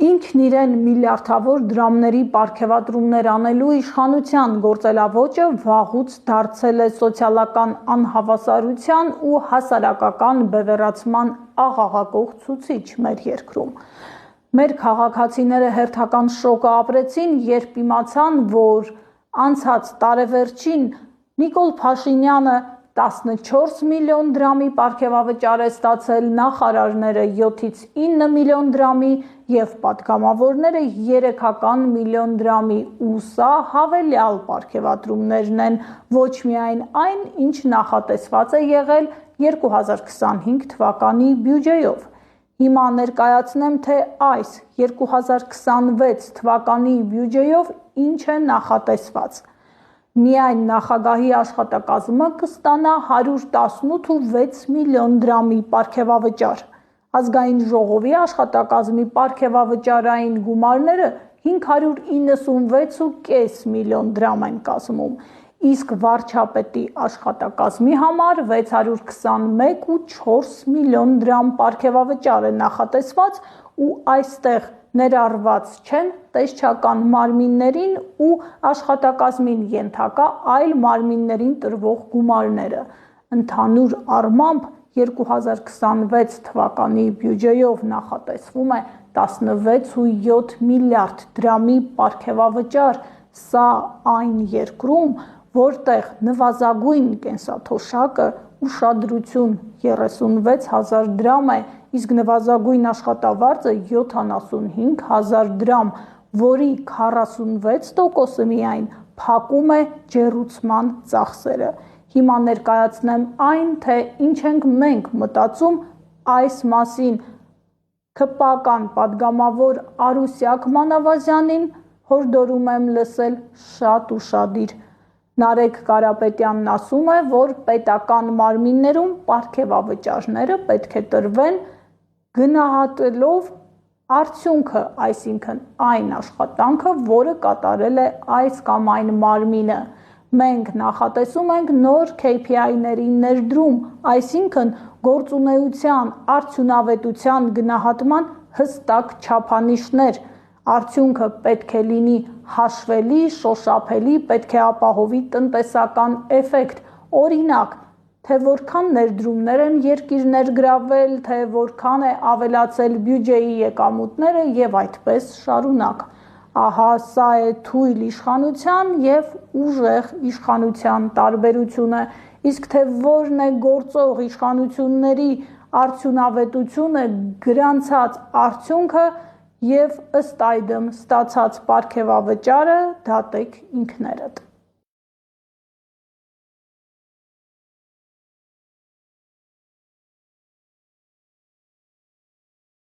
Ինքն իրեն միլիարդավոր դրամների պարգևատրումներ անելու իշխանության գործելավոճը վաղուց դարձել է սոցիալական անհավասարության ու հասարակական բևեռացման աղաղակող ցուցիչ մեր երկրում։ Մեր քաղաքացիները հերթական շոկը ապրեցին, երբ իմացան, որ անցած տարեվերջին Նիկոլ Փաշինյանը 14 միլիոն դրամի պարգևավճար է ստացել, նախարարները 7-ից 9 միլիոն դրամի և պատգամավորները 3 միլիոն դրամի, ու սա հավելյալ պարգևատրումներն են ոչ միայն այն, ինչ նախատեսված է եղել 2025 թվականի բյուջեով։ Հիմա ներկայացնեմ, թե այս 2026 թվականի բյուջեով ինչ է նախատեսված։ Միայն նախագահի աշխատակազմը կստանա 118,6 միլիոն դրամի պարգևավճար։ Ազգային ժողովի աշխատակազմի պարգևավճարային գումարները 596,5 միլիոն դրամ են կազմում, իսկ վարչապետի աշխատակազմի համար 621,4 միլիոն դրամ պարգևավճար է նախատեսված, ու այստեղ ներառված չեն տեսչական մարմիններին ու աշխատակազմին ենթակա այլ մարմիններին տրվող գումարները։ Ընդհանուր առմամբ 2026 թվականի բյուջեով նախատեսվում է 16,7 միլիարդ դրամի պարգևավճար, սա այն երկրում, որտեղ նվազագույն կենսաթոշակը ուշադրություն 36,000 դրամ է, իսկ նվազագույն աշխատավարձը 75,000 դրամ, որի 46%-ը միայն փակում է ջեռուցման ծախսերը։ Հիմա ներկայացնեմ այն, թե ինչ ենք մենք մտածում այս մասին։ ՔՊԱ-կան պատգամավոր Արուսյակ Մանավազյանին հորդորում եմ լսել շատ ուշադիր։ Նարեկ Կարապետյանն ասում է, որ պետական մարմիններում պարգևավճարները պետք է տրվեն գնահատելով արդյունքը, այսինքն այն աշխատանքը, որը կատարել է այս կամ այն մարմինը։ Մենք նախատեսում ենք նոր KPI-ների ներդրում, այսինքն գործունեության արդյունավետության գնահատման հստակ չափանիշներ։ Արդյունքը պետք է լինի հաշվելի, շոշափելի, պետք է ապահովի տնտեսական էֆեկտ, օրինակ, թե որքան ներդրումներ են երկիր ներգրավել, թե որքան է ավելացել բյուջեի եկամուտները և այդպես շարունակ։ Ահա սա է թույլ իշխանության և ուժեղ իշխանության տարբերությունը, իսկ թե որն է գործող իշխանությունների արդյունավետությունը, գրանցած արդյունքը և ըստ այդմ ստացած պարգևավճարը, դատեք ինքներդ։